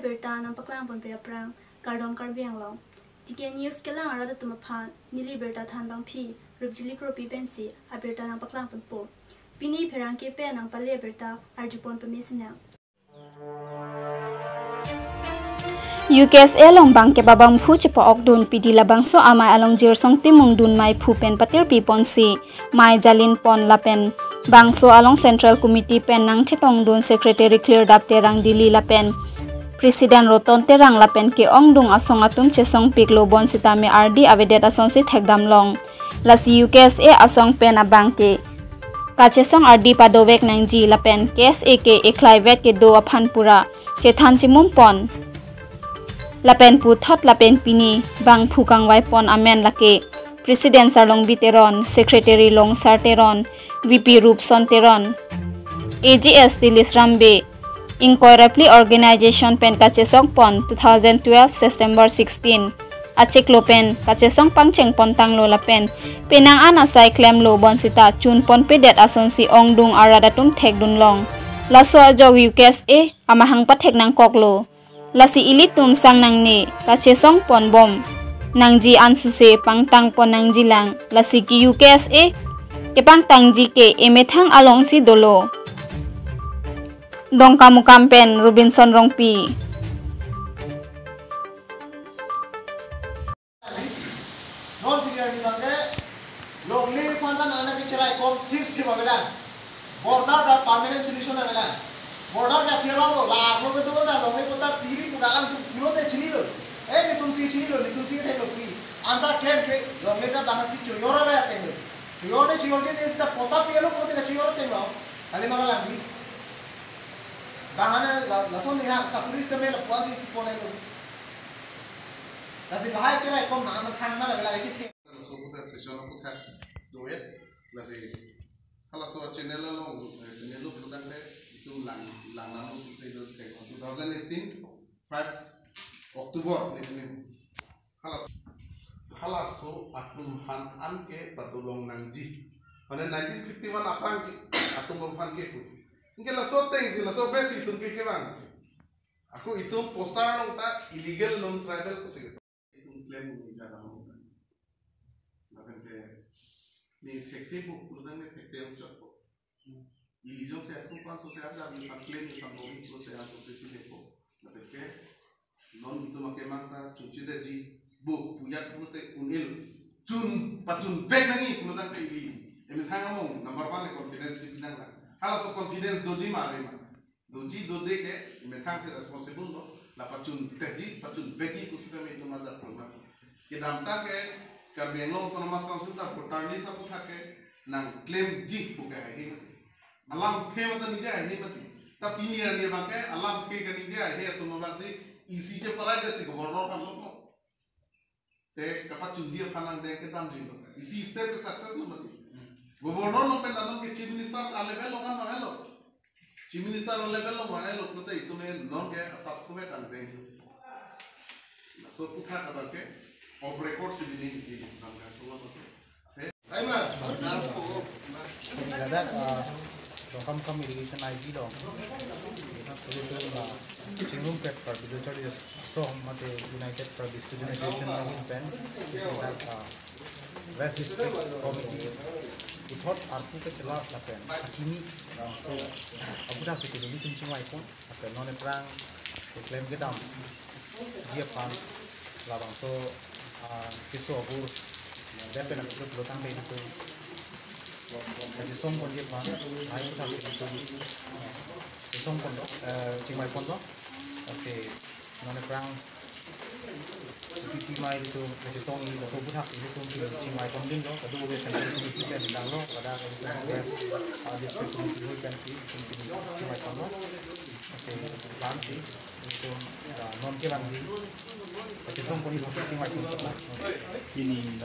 berta nang paklang pon pe aprang kardom karbiang long tiken news kelang arada tumaphan nili berta than bang phi rubjili kropi pensi aberta nang paklang pon po pini pherang ke pe nang palle berta arjupon pemesina UKSA longbang ke babang phu chepo okdun pidi labang so amai along jir song timung dun mai phu pen patir pi pon si mai jalin pon lapen bangso along central committee pen nang chetong dun secretary clear dap terang dili lapen president roton terang lapen ke ongdung asong atum chesong pik lo bon sitame RD avedet asong si thekdam long lasi UKSA asong pen abang ke kachesong RD padowek nang ji lapen KSA ke eklaivet ke do aphan pura chethan chimum pon lapen pu thot lapen pini bang phukang wai pon amen lake president sarlong biteron secretary long sarteron VP rup sonteron AGS tilis rambe incorrectly organization pen kachesong pon 2012 September 16 achek lopen kachesong pangcheng pontang lo lapen penang anasai claim lo bonsita chun pon pedet asonsi ongdung aradatum thekdun long laso ajog UKSA amahang pathek nang koklo lasi ilitum sang nang ne kachesong pon bom nangji ansuse pangtang pon nangji lang lasi ki UKSA ke pangtang ji ke emethang along si dolo Dongkamukam pen Robinson Rongpi non figure ni bangke logli pandan ana ke cerai kom thik thik babelan border da permanent solution babelan border ka phirong lo la lo ke do da logli ko ta piri pudalang tu pulo te chini lo ni tunsi the lo pi anda claim ke logli da bahasi chuyora ba te lo chuyore ke sta pota pielo ko te chuyore te lo ale mara lagi bahana lason ni ha sa pulis te me lo pasi pone lo lasi bahai ke rai kom na thang na la ke thi so putar session putar doet lasi hala so channel lo channel lo putar te itu lang namu itu 2018 5 Oktober ni hala so atum han an ke patulong nangji pada 1951 aprang atum han ke tu ingke la so teng si la so besi tu ke bang aku itu postar long ta illegal non tribal kusik itu claim ni jada mo akan ke ni efektif putar ni efektif chot illegal se aku pan so se ada ni claim ni pan bori so se aku se si depo la perché non itu make mangta cuci deji bu puyat pute unil cun pacun bek nangi putar ke ili emin hangamong number 1 confidence bilang lah hala so confidence doji ma doji dode ke emin hang se responsible no la pacun deji pacun beki kusita me itu mazar pulma ke damta ke karbiengo autonomous council ta portarli sa putha ke nang claim ji puke hai alam the mata nije hai mati ta pinira ni bangke alam the ke nije hai to mabasi isi je parai desi governor kan lo te kapat chundia phanang de ke dam ji to isi step success no mati governor no pe nanon ke chief minister a level lo ma hello chief minister level lo ma hello to itu me non ke sab sume kan de so putha ka bangke of record se bini di bangka to lo te ai ma Dongkamukam irrigation IG dong. Itu cinggung pet per video cari so mate United for Distribution of pen West District Committee. Uthot arpu kachelar lapen hakimi so aku dah sikit ini kuncing waipun lapen non perang klaim gedam dia pan labang so kiso aku depen aku pelotang dari itu jadi song pun dia mana, naik tak itu song pun do, cingmai pun do, oke, nona perang itu mai itu jadi song ini do, budak itu cingmai pun din do, kedua besan itu kita di dalam pada kongres district committee kan sih, cingmai pun do, oke, plan sih itu non kelang di, jadi song pun itu cingmai pun do. Ini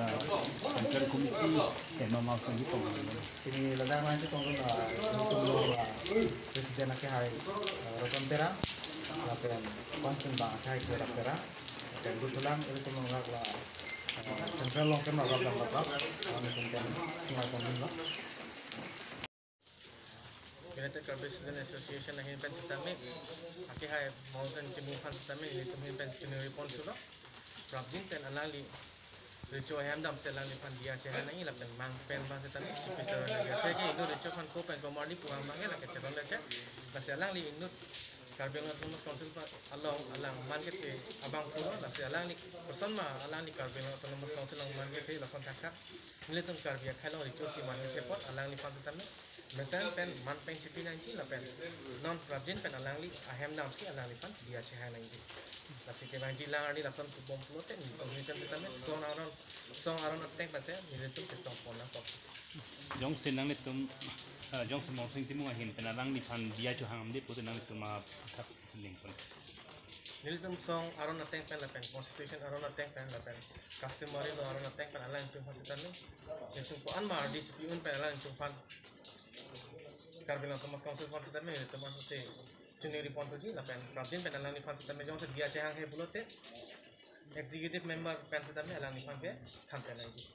central committee normal sekali tu. Ini ladang lain tu tunggu presiden nak hari rotan tera, lapan konsen bang hari tera tera, dan betulan itu mengarak lah central long term agak lambat, kami tentang semua komitmen. United Karbi Student Association nahin pen sistemi aki hai mountain cimukan sistemi ini tuh pen senior pon sulo prabjin pen alali rico handam selang di pan dia cehan ini lah pen mang pen pan sistemi supervisor lagi saya itu rico pan ko pen komandi puang mangen lah keceron lagi lah selang li indut Karbi ngat tumus konsul pa alang market ke abang pulo lah selang ni person ma alang ni Karbi ngat tumus konsul lang market ke lah kontak nilai tuh Karbi kalau rico si market sepot alang ni pan sistemi Mesan pen man pen cipi nanti lah pen non prabjin pen alang li ahem nam si alang li pan dia cehan nanti. Tapi ke nanti lang ni lasan tu bom pulo ten ni penghitam kita ni song aron attack pen ni tu ke song pon apa. Jong senang ni tum jong semua sing timu ahin pen alang li pan dia tu hangam di putu nang tu ma thap ling pun. Ni tu song aron attack pen lah pen constitution aron attack pen lah pen customary no aron attack pen alang tu kita ni. Ni tu an mar di cipi un pen alang tu pan Karbi lang tumas konsul pon kita ni tumas si junior pon tu ji lah pen prabjin pen alang ni pan kita ni jong se dia cehang he pulo te executive member pen kita ni alang ni pan ke tham pen lagi